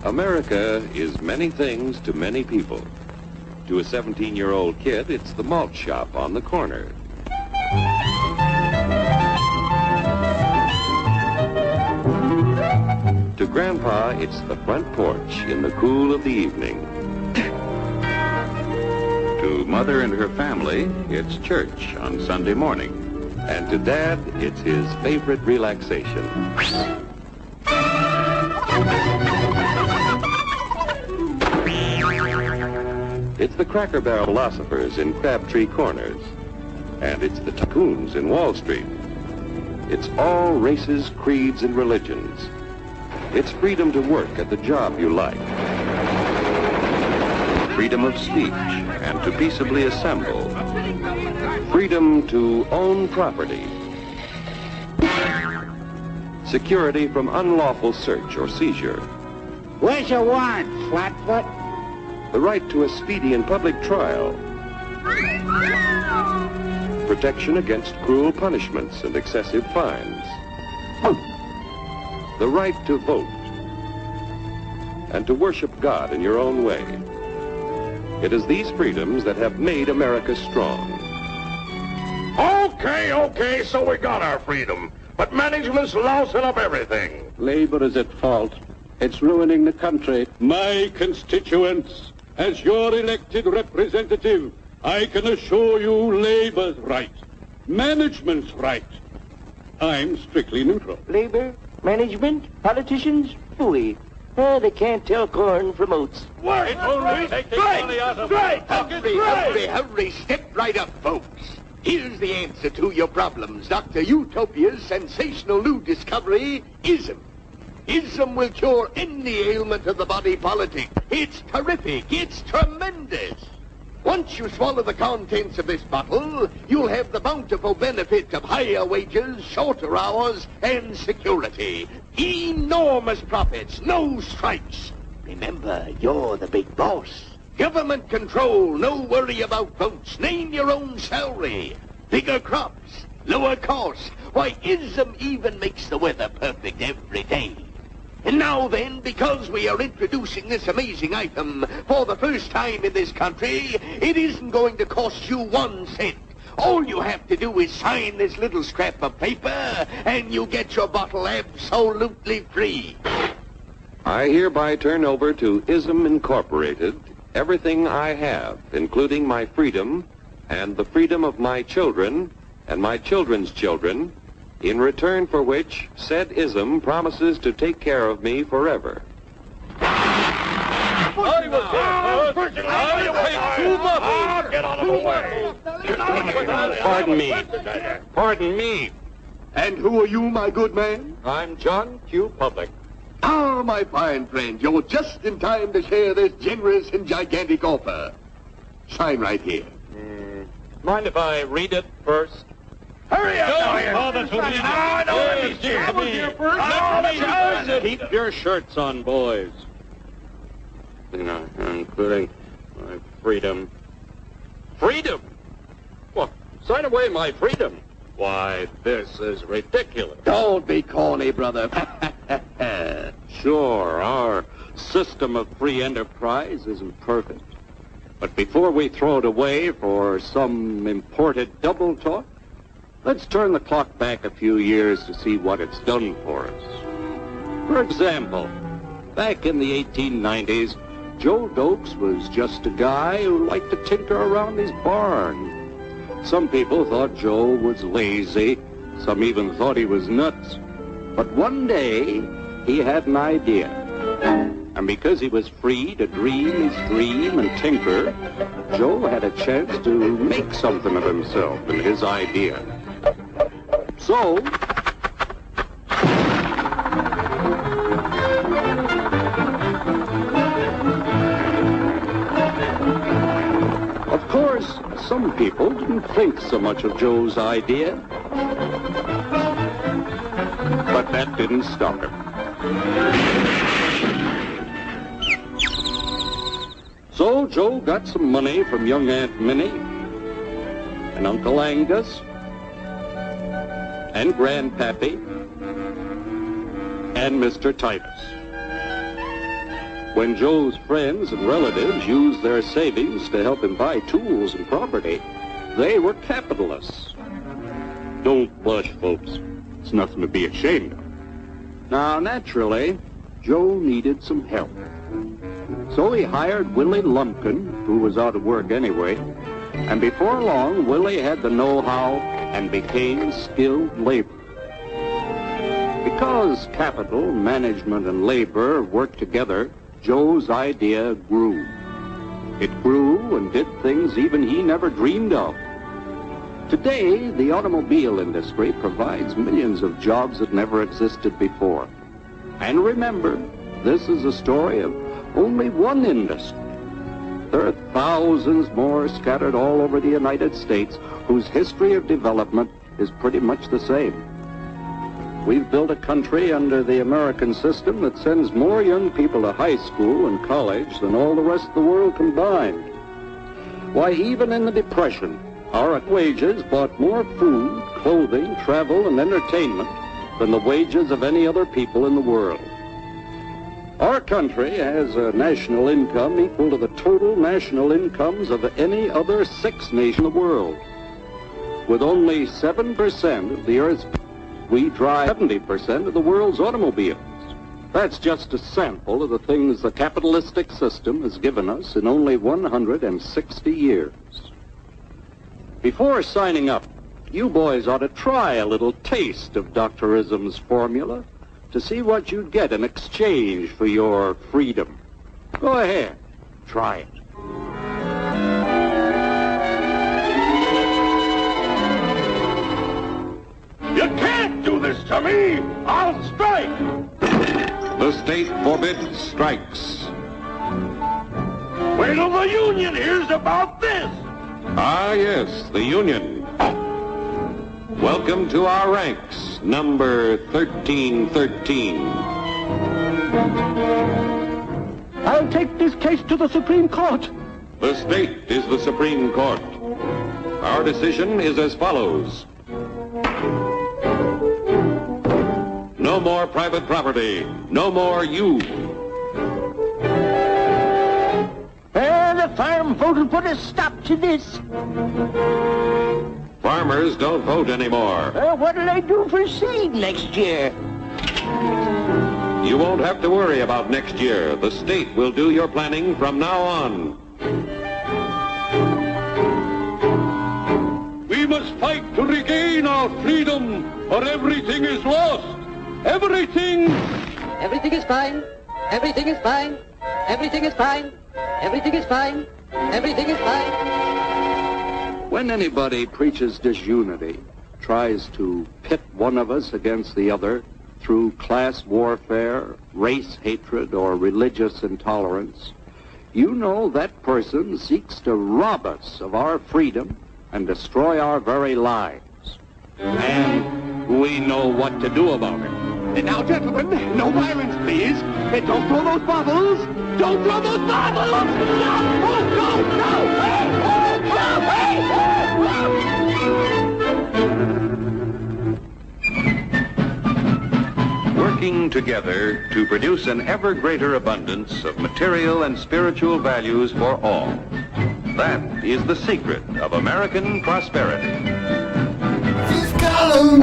America is many things to many people. To a 17-year-old kid, it's the malt shop on the corner. To Grandpa, it's the front porch in the cool of the evening. To Mother and her family, it's church on Sunday morning. And to Dad, it's his favorite relaxation. It's the Cracker Barrel philosophers in Crabtree Corners. And it's the tycoons in Wall Street. It's all races, creeds, and religions. It's freedom to work at the job you like. Freedom of speech and to peaceably assemble. Freedom to own property. Security from unlawful search or seizure. Where's your warrant, Flatfoot? The right to a speedy and public trial. Protection against cruel punishments and excessive fines. The right to vote. And to worship God in your own way. It is these freedoms that have made America strong. Okay, so we got our freedom. But management's lousing up everything. Labor is at fault. It's ruining the country. My constituents, as your elected representative, I can assure you Labor's right. Management's right. I'm strictly neutral. Labor, management, politicians, phooey. They can't tell corn from oats. Wait! Hurry, step right up, folks. Here's the answer to your problems. Dr. Utopia's sensational new discovery, ISM. ISM will cure any ailment of the body politic. It's terrific. It's tremendous. Once you swallow the contents of this bottle, you'll have the bountiful benefit of higher wages, shorter hours, and security. Enormous profits, no strikes. Remember, you're the big boss. Government control, no worry about votes. Name your own salary. Bigger crops, lower costs. Why, ISM even makes the weather perfect every day. And now then, because we are introducing this amazing item for the first time in this country, it isn't going to cost you 1 cent. All you have to do is sign this little scrap of paper, and you get your bottle absolutely free. I hereby turn over to ISM Incorporated everything I have, including my freedom and the freedom of my children and my children's children, in return for which said ISM promises to take care of me forever. Get out of the way! Pardon me. And who are you, my good man? I'm John Q. Public. Ah, my fine friend, you're just in time to share this generous and gigantic offer. Sign right here. Mind if I read it first? Hurry up! Keep your shirts on, boys. Including my freedom. Freedom? What? Sign away my freedom. Why, this is ridiculous. Don't be corny, brother. Sure, our system of free enterprise isn't perfect. But before we throw it away for some imported double talk, let's turn the clock back a few years to see what it's done for us. For example, back in the 1890s, Joe Dokes was just a guy who liked to tinker around his barn. Some people thought Joe was lazy. Some even thought he was nuts. But one day, he had an idea. And because he was free to dream his dream and tinker, Joe had a chance to make something of himself and his idea. So, of course, some people didn't think so much of Joe's idea. But that didn't stop him. So Joe got some money from young Aunt Minnie and Uncle Angus and Grandpappy and Mr. Titus. When Joe's friends and relatives used their savings to help him buy tools and property, they were capitalists. Don't blush, folks. It's nothing to be ashamed of. Now, naturally, Joe needed some help. So he hired Willie Lumpkin, who was out of work anyway, and before long, Willie had the know-how and became skilled labor. Because capital, management, and labor worked together, Joe's idea grew. It grew and did things even he never dreamed of. Today, the automobile industry provides millions of jobs that never existed before. And remember, this is a story of only one industry. There are thousands more scattered all over the United States whose history of development is pretty much the same. We've built a country under the American system that sends more young people to high school and college than all the rest of the world combined. Why, even in the Depression, our wages bought more food, clothing, travel, and entertainment than the wages of any other people in the world. Our country has a national income equal to the total national incomes of any other 6 nation in the world. With only 7% of the Earth's people, we drive 70% of the world's automobiles. That's just a sample of the things the capitalistic system has given us in only 160 years. Before signing up, you boys ought to try a little taste of Dr. Ism's formula to see what you'd get in exchange for your freedom. Go ahead, try it. You can't do this to me! I'll strike! The state forbids strikes. Wait till the union hears about this! Ah, yes, the union. Welcome to our ranks, number 1313. I'll take this case to the Supreme Court. The state is the Supreme Court. Our decision is as follows. No more private property. No more you. The farm vote will put a stop to this. Farmers don't vote anymore. What'll I do for seed next year? You won't have to worry about next year. The state will do your planning from now on. We must fight to regain our freedom, or everything is lost. Everything! Everything is fine. Everything is fine. Everything is fine. Everything is fine. Everything is fine. When anybody preaches disunity, tries to pit one of us against the other through class warfare, race hatred, or religious intolerance, you know that person seeks to rob us of our freedom and destroy our very lives. And we know what to do about it. Now, gentlemen, no violence, please. Don't throw those bottles. Don't throw those bottles! No! Oh, no! No! Hey! Oh, no! Hey! Working together to produce an ever greater abundance of material and spiritual values for all. That is the secret of American prosperity. Fiscal